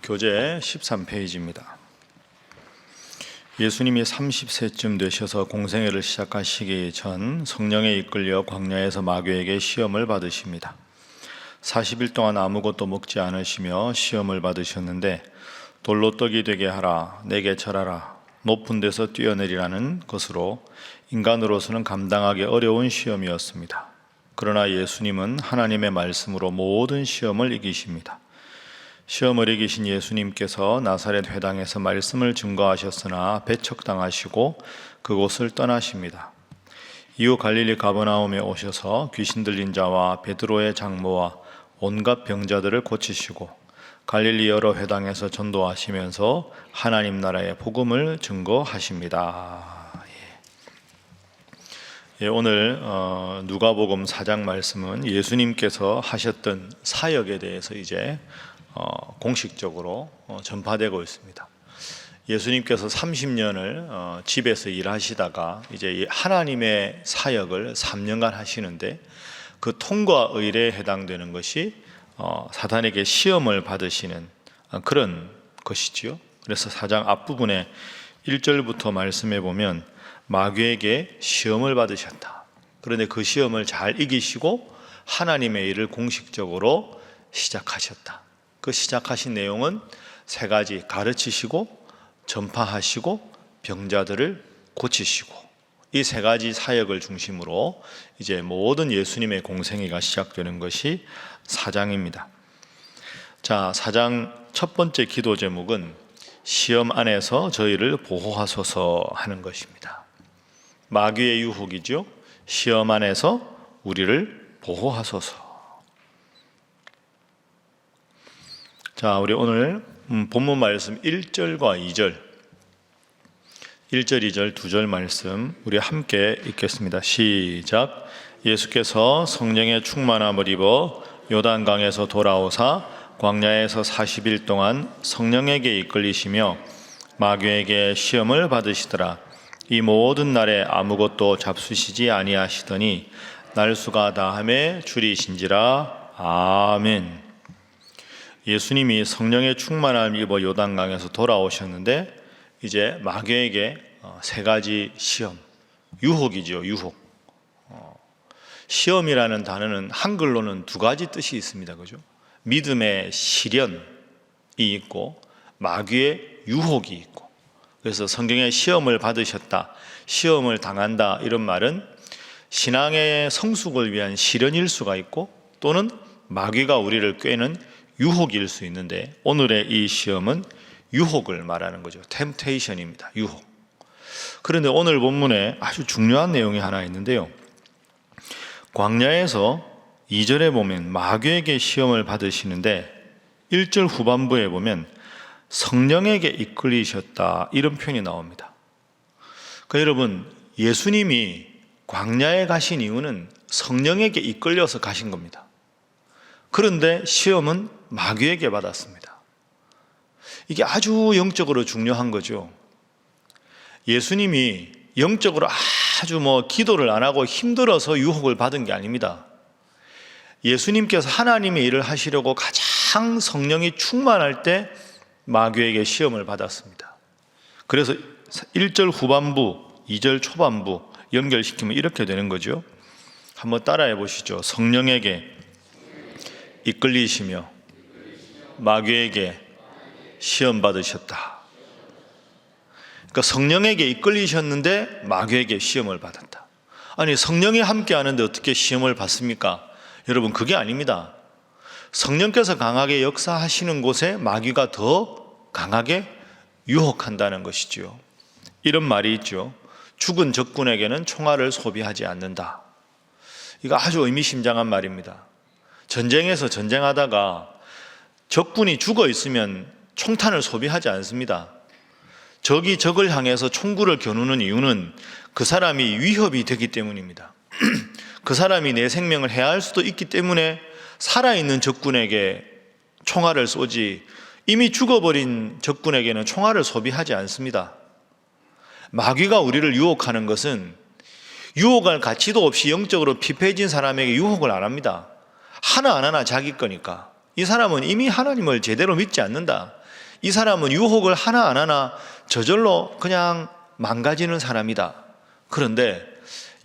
교재 13페이지입니다. 예수님이 30세쯤 되셔서 공생애를 시작하시기 전 성령에 이끌려 광야에서 마귀에게 시험을 받으십니다. 40일 동안 아무것도 먹지 않으시며 시험을 받으셨는데 돌로 떡이 되게 하라, 내게 절하라, 높은 데서 뛰어내리라는 것으로 인간으로서는 감당하기 어려운 시험이었습니다. 그러나 예수님은 하나님의 말씀으로 모든 시험을 이기십니다. 시험을 이기신 예수님께서 나사렛 회당에서 말씀을 증거하셨으나 배척당하시고 그곳을 떠나십니다. 이후 갈릴리 가버나움에 오셔서 귀신 들린 자와 베드로의 장모와 온갖 병자들을 고치시고 갈릴리 여러 회당에서 전도하시면서 하나님 나라의 복음을 증거하십니다. 오늘 누가복음 4장 말씀은 예수님께서 하셨던 사역에 대해서 이제 공식적으로 전파되고 있습니다. 예수님께서 30년을 집에서 일하시다가 이제 하나님의 사역을 3년간 하시는데 그 통과 의례에 해당되는 것이 사단에게 시험을 받으시는 그런 것이지요. 그래서 4장 앞부분에 1절부터 말씀해 보면 마귀에게 시험을 받으셨다. 그런데 그 시험을 잘 이기시고 하나님의 일을 공식적으로 시작하셨다. 그 시작하신 내용은 세 가지: 가르치시고 전파하시고 병자들을 고치시고, 이 세 가지 사역을 중심으로 이제 모든 예수님의 공생애가 시작되는 것이 4장입니다. 자, 4장 첫 번째 기도 제목은 시험 안에서 저희를 보호하소서 하는 것입니다. 마귀의 유혹이죠. 시험 안에서 우리를 보호하소서. 자, 우리 오늘 본문 말씀 1절과 2절, 1절, 2절 두 절 말씀 우리 함께 읽겠습니다. 시작. 예수께서 성령의 충만함을 입어 요단강에서 돌아오사 광야에서 40일 동안 성령에게 이끌리시며 마귀에게 시험을 받으시더라. 이 모든 날에 아무것도 잡수시지 아니하시더니 날수가 다함에 줄이신지라. 아멘. 예수님이 성령의 충만함을 입어 요단강에서 돌아오셨는데 이제 마귀에게 세 가지 시험, 유혹이죠. 유혹. 시험이라는 단어는 한글로는 두 가지 뜻이 있습니다. 그죠? 믿음의 시련이 있고 마귀의 유혹이 있고. 그래서 성경에 시험을 받으셨다, 시험을 당한다, 이런 말은 신앙의 성숙을 위한 시련일 수가 있고 또는 마귀가 우리를 꾀는 유혹일 수 있는데, 오늘의 이 시험은 유혹을 말하는 거죠. 템테이션입니다. 유혹. 그런데 오늘 본문에 아주 중요한 내용이 하나 있는데요. 광야에서 2절에 보면 마귀에게 시험을 받으시는데 1절 후반부에 보면 성령에게 이끌리셨다, 이런 표현이 나옵니다. 그러니까 여러분, 예수님이 광야에 가신 이유는 성령에게 이끌려서 가신 겁니다. 그런데 시험은 마귀에게 받았습니다. 이게 아주 영적으로 중요한 거죠. 예수님이 영적으로 아주 기도를 안 하고 힘들어서 유혹을 받은 게 아닙니다. 예수님께서 하나님의 일을 하시려고 가장 성령이 충만할 때 마귀에게 시험을 받았습니다. 그래서 1절 후반부, 2절 초반부 연결시키면 이렇게 되는 거죠. 한번 따라해 보시죠. 성령에게 이끌리시며 마귀에게 시험 받으셨다. 그러니까 성령에게 이끌리셨는데 마귀에게 시험을 받았다. 아니, 성령이 함께 하는데 어떻게 시험을 받습니까? 여러분, 그게 아닙니다. 성령께서 강하게 역사하시는 곳에 마귀가 더 강하게 유혹한다는 것이죠. 이런 말이 있죠. 죽은 적군에게는 총알을 소비하지 않는다. 이거 아주 의미심장한 말입니다. 전쟁에서 전쟁하다가 적군이 죽어 있으면 총탄을 소비하지 않습니다. 적이 적을 향해서 총구를 겨누는 이유는 그 사람이 위협이 되기 때문입니다. 그 사람이 내 생명을 해할 수도 있기 때문에 살아있는 적군에게 총알을 쏘지, 이미 죽어버린 적군에게는 총알을 소비하지 않습니다. 마귀가 우리를 유혹하는 것은 유혹할 가치도 없이 영적으로 피폐해진 사람에게 유혹을 안 합니다. 하나하나 자기 거니까. 이 사람은 이미 하나님을 제대로 믿지 않는다. 이 사람은 유혹을 하나 안 하나 저절로 그냥 망가지는 사람이다. 그런데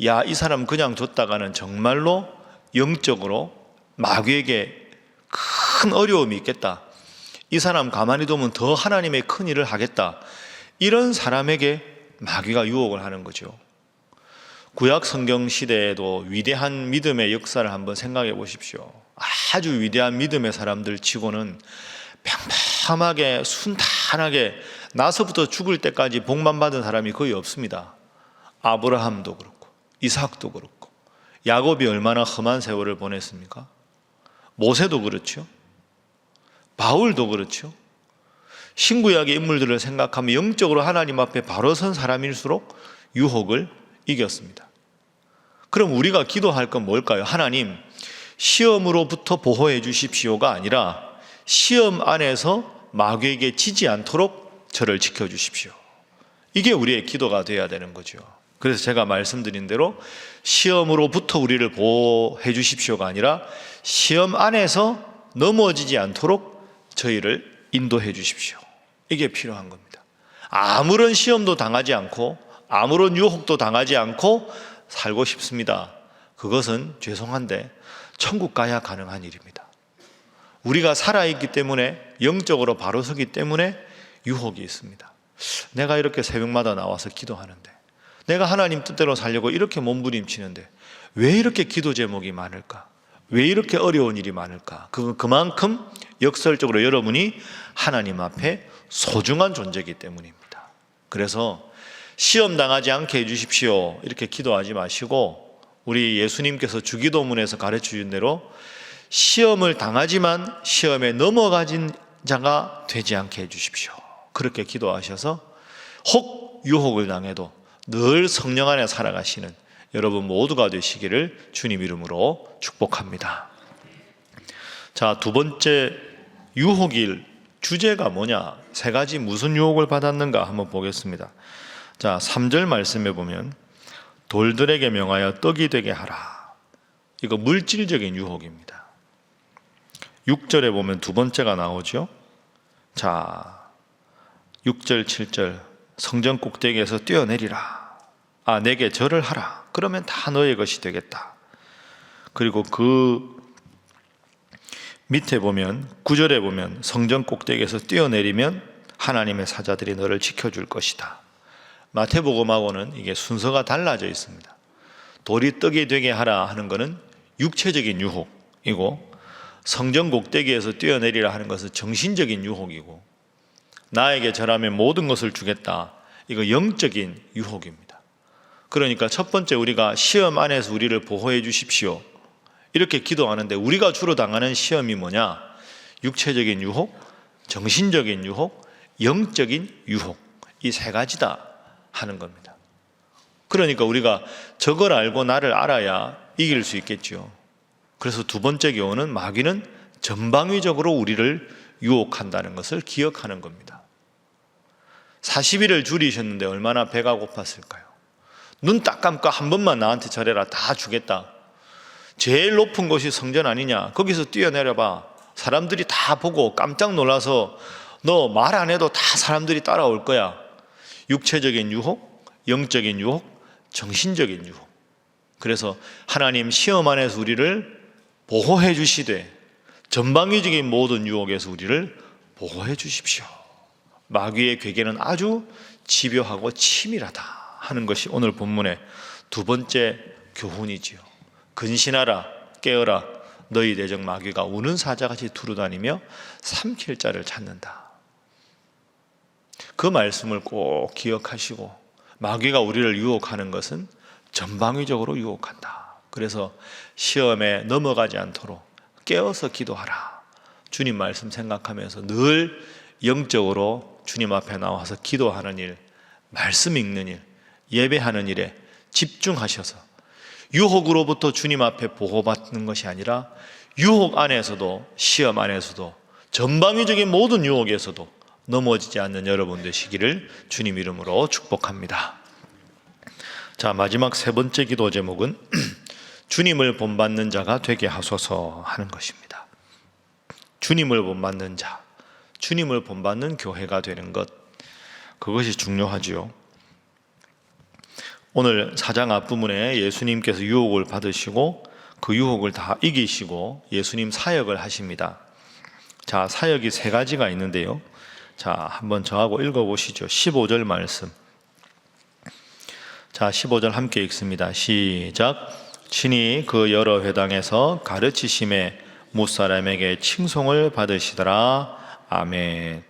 야, 이 사람 그냥 뒀다가는 정말로 영적으로 마귀에게 큰 어려움이 있겠다. 이 사람 가만히 두면 더 하나님의 큰 일을 하겠다. 이런 사람에게 마귀가 유혹을 하는 거죠. 구약 성경 시대에도 위대한 믿음의 역사를 한번 생각해 보십시오. 아주 위대한 믿음의 사람들 치고는 평범하게 순탄하게 나서부터 죽을 때까지 복만 받은 사람이 거의 없습니다. 아브라함도 그렇고 이삭도 그렇고 야곱이 얼마나 험한 세월을 보냈습니까? 모세도 그렇죠. 바울도 그렇죠. 신구약의 인물들을 생각하면 영적으로 하나님 앞에 바로 선 사람일수록 유혹을 이겼습니다. 그럼 우리가 기도할 건 뭘까요? 하나님, 시험으로부터 보호해 주십시오가 아니라 시험 안에서 마귀에게 지지 않도록 저를 지켜주십시오. 이게 우리의 기도가 되어야 되는 거죠. 그래서 제가 말씀드린 대로 시험으로부터 우리를 보호해 주십시오가 아니라 시험 안에서 넘어지지 않도록 저희를 인도해 주십시오. 이게 필요한 겁니다. 아무런 시험도 당하지 않고 아무런 유혹도 당하지 않고 살고 싶습니다. 그것은 죄송한데 천국 가야 가능한 일입니다. 우리가 살아있기 때문에 영적으로 바로 서기 때문에 유혹이 있습니다. 내가 이렇게 새벽마다 나와서 기도하는데 내가 하나님 뜻대로 살려고 이렇게 몸부림치는데 왜 이렇게 기도 제목이 많을까? 왜 이렇게 어려운 일이 많을까? 그만큼 역설적으로 여러분이 하나님 앞에 소중한 존재이기 때문입니다. 그래서 시험 당하지 않게 해주십시오 이렇게 기도하지 마시고 우리 예수님께서 주기도문에서 가르쳐 준 대로 시험을 당하지만 시험에 넘어가진 자가 되지 않게 해주십시오. 그렇게 기도하셔서 혹 유혹을 당해도 늘 성령 안에 살아가시는 여러분 모두가 되시기를 주님 이름으로 축복합니다. 자, 두 번째 유혹일 주제가 뭐냐? 세 가지 무슨 유혹을 받았는가 한번 보겠습니다. 자, 3절 말씀에 보면 돌들에게 명하여 떡이 되게 하라. 이거 물질적인 유혹입니다. 6절에 보면 두 번째가 나오죠. 자, 6절, 7절 성전 꼭대기에서 뛰어내리라. 내게 절을 하라. 그러면 다 너의 것이 되겠다. 그리고 그 밑에 보면 9절에 보면 성전 꼭대기에서 뛰어내리면 하나님의 사자들이 너를 지켜줄 것이다. 마태복음하고는 이게 순서가 달라져 있습니다. 돌이 떡이 되게 하라 하는 것은 육체적인 유혹이고 성전 꼭대기에서 뛰어내리라 하는 것은 정신적인 유혹이고 나에게 절하면 모든 것을 주겠다. 이거 영적인 유혹입니다. 그러니까 첫 번째 우리가 시험 안에서 우리를 보호해 주십시오. 이렇게 기도하는데 우리가 주로 당하는 시험이 뭐냐? 육체적인 유혹, 정신적인 유혹, 영적인 유혹. 이 세 가지다 하는 겁니다. 그러니까 우리가 저걸 알고 나를 알아야 이길 수 있겠죠. 그래서 두 번째 교훈은 마귀는 전방위적으로 우리를 유혹한다는 것을 기억하는 겁니다. 40일을 줄이셨는데 얼마나 배가 고팠을까요? 눈 딱 감고 한 번만 나한테 절해라. 다 주겠다. 제일 높은 곳이 성전 아니냐? 거기서 뛰어내려봐. 사람들이 다 보고 깜짝 놀라서 너 말 안 해도 다 사람들이 따라올 거야. 육체적인 유혹, 영적인 유혹, 정신적인 유혹. 그래서 하나님 시험 안에서 우리를 보호해 주시되 전방위적인 모든 유혹에서 우리를 보호해 주십시오. 마귀의 괴계는 아주 집요하고 치밀하다 하는 것이 오늘 본문의 두 번째 교훈이지요. 근신하라, 깨어라. 너희 대적 마귀가 우는 사자같이 두루다니며 삼킬 자를 찾는다. 그 말씀을 꼭 기억하시고 마귀가 우리를 유혹하는 것은 전방위적으로 유혹한다. 그래서 시험에 넘어가지 않도록 깨어서 기도하라. 주님 말씀 생각하면서 늘 영적으로 주님 앞에 나와서 기도하는 일, 말씀 읽는 일, 예배하는 일에 집중하셔서 유혹으로부터 주님 앞에 보호받는 것이 아니라 유혹 안에서도 시험 안에서도 전방위적인 모든 유혹에서도 넘어지지 않는 여러분 되시기를 주님 이름으로 축복합니다. 자, 마지막 세 번째 기도 제목은 주님을 본받는 자가 되게 하소서 하는 것입니다. 주님을 본받는 자, 주님을 본받는 교회가 되는 것, 그것이 중요하지요. 오늘 4장 앞부분에 예수님께서 유혹을 받으시고 그 유혹을 다 이기시고 예수님 사역을 하십니다. 자, 사역이 3가지가 있는데요. 자, 한번 저하고 읽어보시죠. 15절 말씀. 자, 15절 함께 읽습니다. 시작. 친히 그 여러 회당에서 가르치심에 무사람에게 칭송을 받으시더라. 아멘.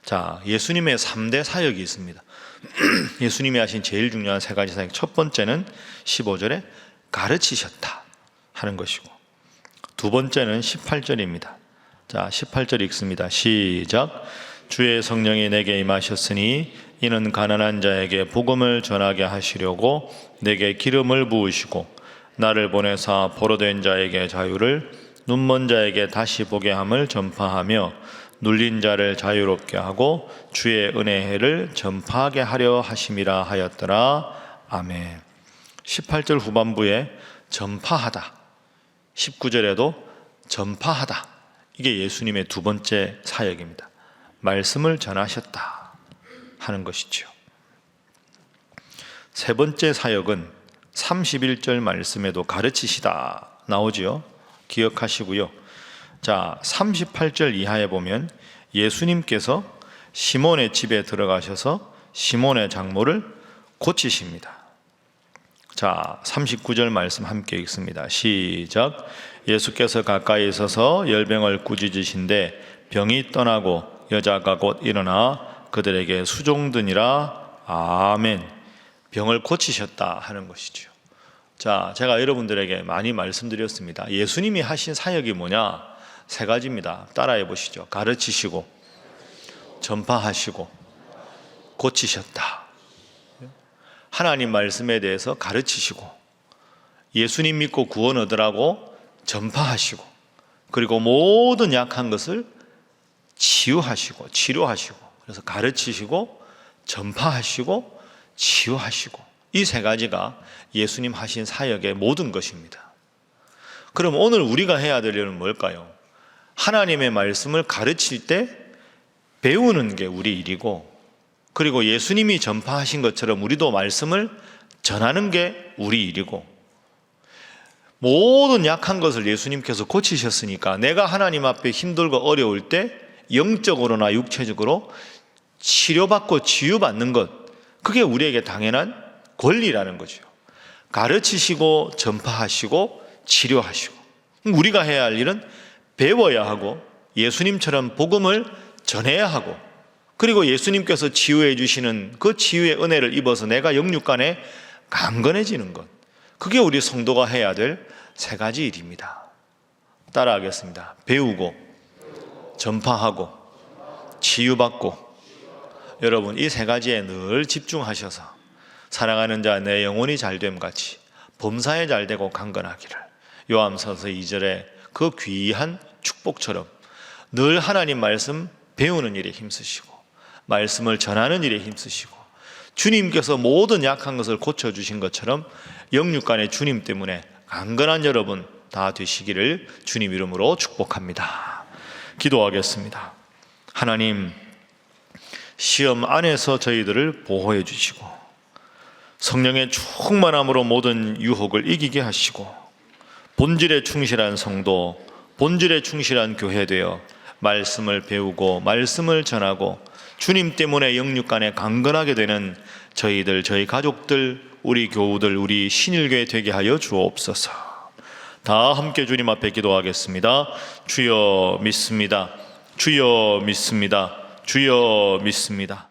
자, 예수님의 3대 사역이 있습니다. 예수님이 하신 제일 중요한 3가지 사역. 첫 번째는 15절에 가르치셨다 하는 것이고, 두 번째는 18절입니다. 자, 18절 읽습니다. 시작. 주의 성령이 내게 임하셨으니 이는 가난한 자에게 복음을 전하게 하시려고 내게 기름을 부으시고 나를 보내사 포로된 자에게 자유를, 눈먼 자에게 다시 보게 함을 전파하며 눌린 자를 자유롭게 하고 주의 은혜를 전파하게 하려 하심이라 하였더라. 아멘. 18절 후반부에 전파하다, 19절에도 전파하다, 이게 예수님의 두 번째 사역입니다. 말씀을 전하셨다 하는 것이죠. 세 번째 사역은 31절 말씀에도 가르치시다 나오지요. 기억하시고요. 자, 38절 이하에 보면 예수님께서 시몬의 집에 들어가셔서 시몬의 장모를 고치십니다. 자, 39절 말씀 함께 읽습니다. 시작. 예수께서 가까이 있어서 열병을 꾸짖으신데 병이 떠나고 여자가 곧 일어나 그들에게 수종드니라. 아멘. 병을 고치셨다 하는 것이죠. 자, 제가 여러분들에게 많이 말씀드렸습니다. 예수님이 하신 사역이 뭐냐? 3가지입니다. 따라해 보시죠. 가르치시고, 전파하시고, 고치셨다. 하나님 말씀에 대해서 가르치시고, 예수님 믿고 구원 얻으라고 전파하시고, 그리고 모든 약한 것을 치유하시고 치료하시고, 그래서 가르치시고 전파하시고 치유하시고, 이 3가지가 예수님 하신 사역의 모든 것입니다. 그럼 오늘 우리가 해야 될 일은 뭘까요? 하나님의 말씀을 가르칠 때 배우는 게 우리 일이고, 그리고 예수님이 전파하신 것처럼 우리도 말씀을 전하는 게 우리 일이고, 모든 약한 것을 예수님께서 고치셨으니까 내가 하나님 앞에 힘들고 어려울 때 영적으로나 육체적으로 치료받고 치유받는 것, 그게 우리에게 당연한 권리라는 거죠. 가르치시고 전파하시고 치료하시고, 우리가 해야 할 일은 배워야 하고 예수님처럼 복음을 전해야 하고, 그리고 예수님께서 치유해 주시는 그 치유의 은혜를 입어서 내가 영육간에 강건해지는 것, 그게 우리 성도가 해야 될 3가지 일입니다. 따라하겠습니다. 배우고 전파하고 치유받고. 여러분, 이 3가지에 늘 집중하셔서 사랑하는 자 내 영혼이 잘됨 같이 범사에 잘되고 강건하기를, 요한서서 2절에 그 귀한 축복처럼 늘 하나님 말씀 배우는 일에 힘쓰시고 말씀을 전하는 일에 힘쓰시고, 주님께서 모든 약한 것을 고쳐주신 것처럼 영육간의 주님 때문에 강건한 여러분 다 되시기를 주님 이름으로 축복합니다. 기도하겠습니다. 하나님, 시험 안에서 저희들을 보호해 주시고 성령의 충만함으로 모든 유혹을 이기게 하시고 본질에 충실한 성도, 본질에 충실한 교회 되어 말씀을 배우고 말씀을 전하고 주님 때문에 영육간에 강건하게 되는 저희들, 저희 가족들, 우리 교우들, 우리 신일교회 되게 하여 주옵소서. 다 함께 주님 앞에 기도하겠습니다. 주여 믿습니다. 주여 믿습니다. 주여 믿습니다.